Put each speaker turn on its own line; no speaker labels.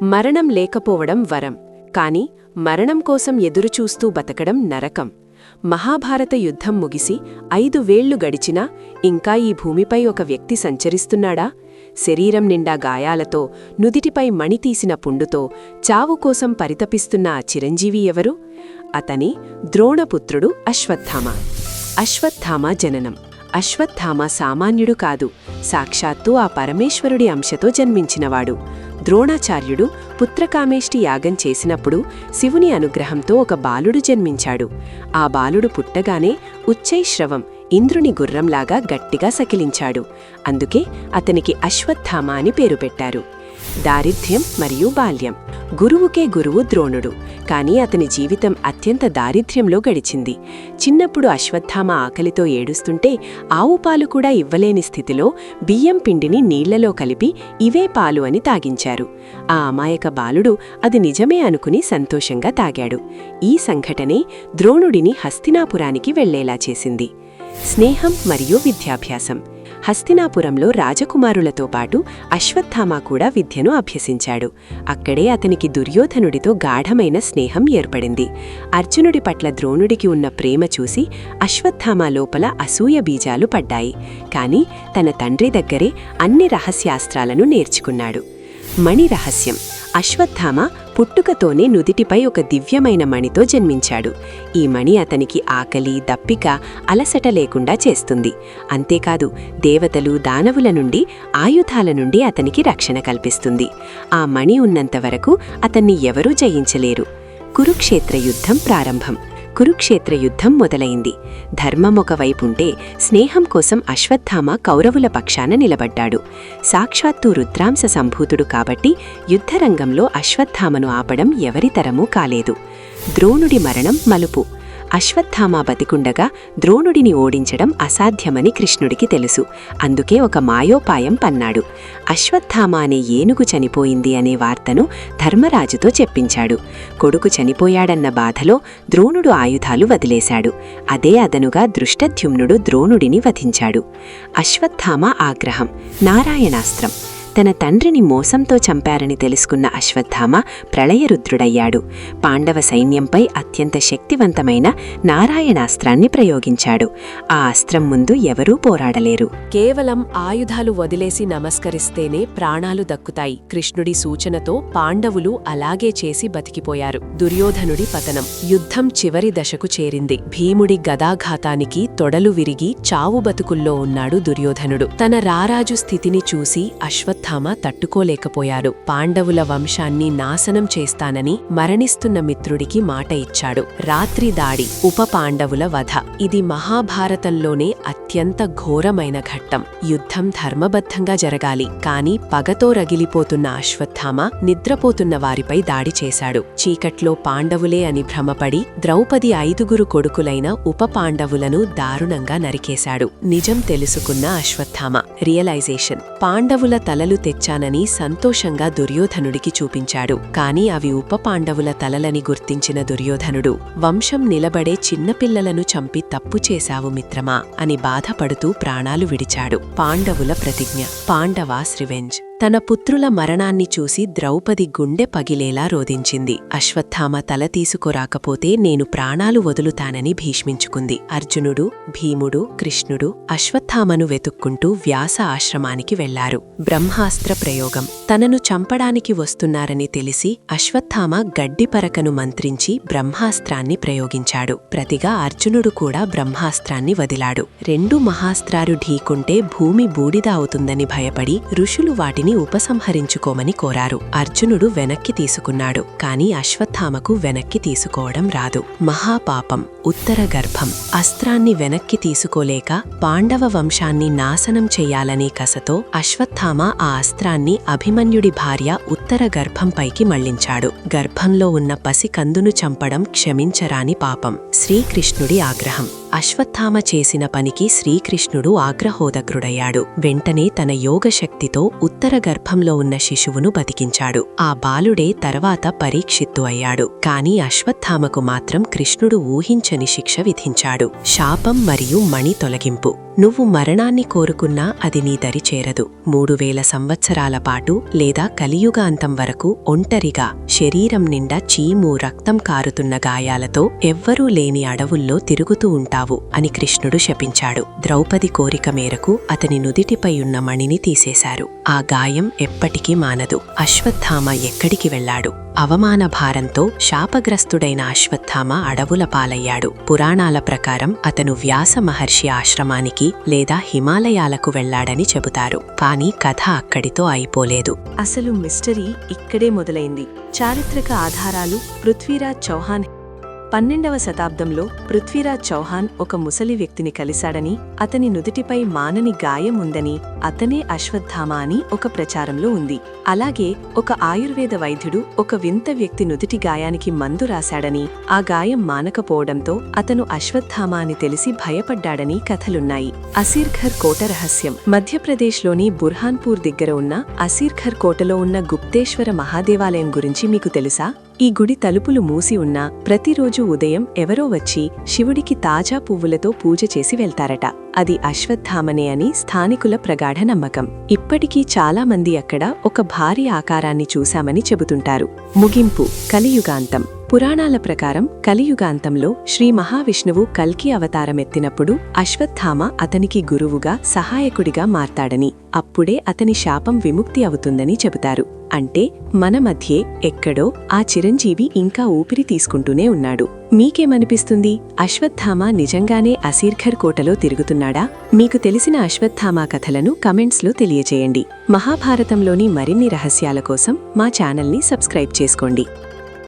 మరణం లేకపోవడం వరం, కాని మరణం కోసం ఎదురుచూస్తూ బతకడం నరకం. మహాభారత యుద్ధం ముగిసి 5 వేళ్లు గడిచినా ఇంకా ఈ భూమిపై ఒక వ్యక్తి సంచరిస్తున్నాడా? శరీరం నిండా గాయాలతో, నుదిటిపై మణితీసిన పుండుతో చావు కోసం పరితపిస్తున్న ఆ చిరంజీవి ఎవరు? అతని ద్రోణపుత్రుడు అశ్వత్థామ. అశ్వత్థామ జననం. అశ్వత్థామ సామాన్యుడు కాదు, సాక్షాత్తు ఆ పరమేశ్వరుడి అంశతో జన్మించినవాడు. ద్రోణాచార్యుడు పుత్రకామేష్టి యాగం చేసినప్పుడు శివుని అనుగ్రహంతో ఒక బాలుడు జన్మించాడు. ఆ బాలుడు పుట్టగానే ఉచ్చైశ్రవం, ఇంద్రుని గుర్రంలాగా గట్టిగా సకిలించాడు. అందుకే అతనికి అశ్వత్థామ అని పేరు పెట్టారు. దారిద్ర్యం మరియు బాల్యం. గురువుకే గురువు ద్రోణుడు, కాని అతని జీవితం అత్యంత దారిద్ర్యంలో గడిచింది. చిన్నప్పుడు అశ్వత్థామ ఆకలితో ఏడుస్తుంటే ఆవు పాలు కూడా ఇవ్వలేని స్థితిలో బియ్యం పిండిని నీళ్లలో కలిపి ఇవే పాలు అని తాగించారు. ఆ అమాయక బాలుడు అది నిజమే అనుకుని సంతోషంగా తాగాడు. ఈ సంఘటనే ద్రోణుడిని హస్తినాపురానికి వెళ్లేలా చేసింది. స్నేహం మరియు విద్యాభ్యాసం. హస్తినాపురంలో రాజకుమారులతో పాటు అశ్వత్థామ కూడా విద్యను అభ్యసించాడు. అక్కడే అతనికి దుర్యోధనుడితో గాఢమైన స్నేహం ఏర్పడింది. అర్జునుడి పట్ల ద్రోణుడికి ఉన్న ప్రేమ చూసి అశ్వత్థామ లోపల అసూయ బీజాలు పడ్డాయి. కాని తన తండ్రి దగ్గరే అన్ని రహస్యాస్త్రాలను నేర్చుకున్నాడు. మణి రహస్యం. అశ్వత్థామ పుట్టుకతోనే నుదిటిపై ఒక దివ్యమైన మణితో జన్మించాడు. ఈ మణి అతనికి ఆకలి, దప్పిక, అలసట లేకుండా చేస్తుంది. అంతేకాదు, దేవతలు, దానవుల నుండి, ఆయుధాల నుండి అతనికి రక్షణ కల్పిస్తుంది. ఆ మణి ఉన్నంతవరకు అతన్ని ఎవరూ జయించలేరు. కురుక్షేత్ర యుద్ధం ప్రారంభం. కురుక్షేత్ర యుద్ధం మొదలైంది. ధర్మం ఒకవైపుంటే స్నేహం కోసం అశ్వత్థామ కౌరవుల పక్షాన నిలబడ్డాడు. సాక్షాత్తు రుద్రాంశ సంభూతుడు కాబట్టి యుద్ధరంగంలో అశ్వత్థామను ఆపడం ఎవరితరమూ కాలేదు. ద్రోణుడి మరణం మలుపు. అశ్వత్థామ బతికుండగా ద్రోణుడిని ఓడించడం అసాధ్యమని కృష్ణుడికి తెలుసు. అందుకే ఒక మాయోపాయం పన్నాడు. అశ్వత్థామ అనే ఏనుగు చనిపోయింది అనే వార్తను ధర్మరాజుతో చెప్పించాడు. కొడుకు చనిపోయాడన్న బాధలో ద్రోణుడు ఆయుధాలు వదిలేశాడు. అదే అదనుగా దృష్టద్యుమ్నుడు ద్రోణుడిని వధించాడు. అశ్వత్థామ ఆగ్రహం. నారాయణాస్త్రం. తన తండ్రిని మోసంతో చంపారని తెలుసుకున్న అశ్వత్థామ ప్రళయరుద్రుడయ్యాడు. పాండవ సైన్యంపై అత్యంత శక్తివంతమైన నారాయణాస్త్రాన్ని ప్రయోగించాడు. ఆ అస్త్రం ముందు ఎవరూ పోరాడలేరు. కేవలం ఆయుధాలు వదిలేసి నమస్కరిస్తేనే ప్రాణాలు దక్కుతాయి. కృష్ణుడి సూచనతో పాండవులు అలాగే చేసి బతికిపోయారు. దుర్యోధనుడి పతనం. యుద్ధం చివరి దశకు చేరింది. భీముడి గదాఘాతానికి తొడలు విరిగి చావు బతుకుల్లో ఉన్నాడు దుర్యోధనుడు. తన రారాజు స్థితిని చూసి అశ్వత్థామ తట్టుకోలేకపోయాడు. పాండవుల వంశాన్ని నాశనం చేస్తానని మరణిస్తున్న మిత్రుడికి మాట ఇచ్చాడు. రాత్రి దాడి. ఉప పాండవుల వధ. ఇది మహాభారతంలోనే అత్యంత ఘోరమైన ఘట్టం. యుద్ధం ధర్మబద్ధంగా జరగాలి, కాని పగతో రగిలిపోతున్న అశ్వత్థామ నిద్రపోతున్న వారిపై దాడి చేశాడు. చీకట్లో పాండవులే అని భ్రమపడి ద్రౌపది 5 కొడుకులైన ఉప పాండవులను దారుణంగా నరికేశాడు. నిజం తెలుసుకున్న అశ్వత్థామ. రియలైజేషన్. పాండవుల తలలు తెచ్చానని సంతోషంగా దుర్యోధనుడికి చూపించాడు. కాని అవి ఉప పాండవుల తలలని గుర్తించిన దుర్యోధనుడు, వంశం నిలబడే చిన్నపిల్లలను చంపి తప్పు చేశావు మిత్రమా అని బాధపడుతూ ప్రాణాలు విడిచాడు. పాండవుల ప్రతిజ్ఞ. పాండవాస్ రివెంజ్. తన పుత్రుల మరణాన్ని చూసి ద్రౌపది గుండె పగిలేలా రోదించింది. అశ్వత్థామ తల తీసుకురాకపోతే నేను ప్రాణాలు వదులుతానని భీష్మించుకుంది. అర్జునుడు, భీముడు, కృష్ణుడు అశ్వత్థామను వెతుక్కుంటూ వ్యాస ఆశ్రమానికి వెళ్లారు. బ్రహ్మాస్త్ర ప్రయోగం. తనను చంపడానికి వస్తున్నారని తెలిసి అశ్వత్థామ గడ్డిపరకను మంత్రించి బ్రహ్మాస్త్రాన్ని ప్రయోగించాడు. ప్రతిగా అర్జునుడు కూడా బ్రహ్మాస్త్రాన్ని వదిలాడు. 2 మహాస్త్రాలు ఢీకుంటే భూమి బూడిద అవుతుందని భయపడి ఋషులు వాటిని ఉపసంహరించుకోమని కోరారు. అర్జునుడు వెనక్కి తీసుకున్నాడు. కాని అశ్వత్థామకు వెనక్కి తీసుకోవడం రాదు. మహాపాపం. ఉత్తర గర్భం. అస్త్రాన్ని వెనక్కి తీసుకోలేక పాండవ వంశాన్ని నాశనం చెయ్యాలనే కసతో అశ్వత్థామ ఆ అస్త్రాన్ని అభిమన్యుడి భార్య ఉత్తర గర్భంపైకి మళ్లించాడు. గర్భంలో ఉన్న పసికందును చంపడం క్షమించరాని పాపం. శ్రీకృష్ణుడి ఆగ్రహం. అశ్వత్థామ చేసిన పనికి శ్రీకృష్ణుడు ఆగ్రహోదగ్రుడయ్యాడు. వెంటనే తన యోగశక్తితో ఉత్తర గర్భంలో ఉన్న శిశువును బతికించాడు. ఆ బాలుడే తర్వాత పరీక్షిత్తు అయ్యాడు. కాని అశ్వత్థామకు మాత్రం కృష్ణుడు ఊహించని శిక్ష విధించాడు. శాపం మరియు మణి తొలగింపు. నువ్వు మరణాన్ని కోరుకున్నా అది నీ దరి చేరదు. 3000 సంవత్సరాల పాటు లేదా కలియుగాంతం వరకు ఒంటరిగా శరీరం నిండా చీము రక్తం కారుతున్న గాయాలతో ఎవ్వరూ లేని అడవుల్లో తిరుగుతూ ఉంటావు అని కృష్ణుడు శపించాడు. ద్రౌపది కోరిక మేరకు అతని నుదిటిపై ఉన్న మణిని తీసేశారు. ఆ గాయం ఎప్పటికీ మానదు. అశ్వత్థామ ఎక్కడికి వెళ్లాడు? అవమాన భారంతో శాపగ్రస్తుడైన అశ్వత్థామ అడవుల పాలయ్యాడు. పురాణాల ప్రకారం అతను వ్యాస మహర్షి ఆశ్రమానికి లేదా హిమాలయాలకు వెళ్లాడని చెబుతారు. కానీ కథ అక్కడితో అయిపోలేదు.
అసలు మిస్టరీ ఇక్కడే మొదలైంది. చారిత్రక ఆధారాలు పృథ్వీరాజ్ చౌహాన్ 12వ శతాబ్దంలో పృథ్వీరాజ్ చౌహాన్ ఒక ముసలి వ్యక్తిని కలిశాడని, అతని నుదిటిపై మానని గాయం ఉందని, అతనే అశ్వత్థామ అని ఒక ప్రచారంలో ఉంది. అలాగే ఒక ఆయుర్వేద వైద్యుడు ఒక వింత వ్యక్తి నుదిటి గాయానికి మందు రాశాడని, ఆ గాయం మానకపోవడంతో అతను అశ్వత్థామ అని తెలిసి భయపడ్డాడని కథలున్నాయి. అసీర్ఘర్ కోట రహస్యం. మధ్యప్రదేశ్లోని బుర్హాన్పూర్ దగ్గర ఉన్న అసీర్ఘర్ కోటలో ఉన్న గుప్తేశ్వర మహాదేవాలయం గురించి మీకు తెలుసా? ఈ గుడి తలుపులు మూసి ఉన్నా ప్రతిరోజు ఉదయం ఎవరో వచ్చి శివుడికి తాజా పువ్వులతో పూజ చేసి వెళ్తారట. అది అశ్వత్థామనే అని స్థానికుల ప్రగాఢ నమ్మకం. ఇప్పటికీ చాలా మంది అక్కడ ఒక భారీ ఆకారాన్ని చూశామని చెబుతుంటారు. ముగింపు. కలియుగాంతం. పురాణాల ప్రకారం కలియుగాంతంలో శ్రీ మహావిష్ణువు కల్కి అవతారమెత్తినప్పుడు అశ్వత్థామ అతనికి గురువుగా సహాయకుడిగా మారతాడని, అప్పుడే అతని శాపం విముక్తి అవుతుందని చెబుతారు. అంటే మన మధ్యే ఎక్కడో ఆ చిరంజీవి ఇంకా ఊపిరి తీసుకుంటూనే ఉన్నాడు. మీకేమనిపిస్తుంది? అశ్వత్థామ నిజంగానే అసీర్ఘర్ కోటలో తిరుగుతున్నాడా? మీకు తెలిసిన అశ్వత్థామ కథలను కమెంట్స్లో తెలియజేయండి. మహాభారతంలోని మరిన్ని రహస్యాల కోసం మా ఛానల్ని సబ్స్క్రైబ్ చేసుకోండి.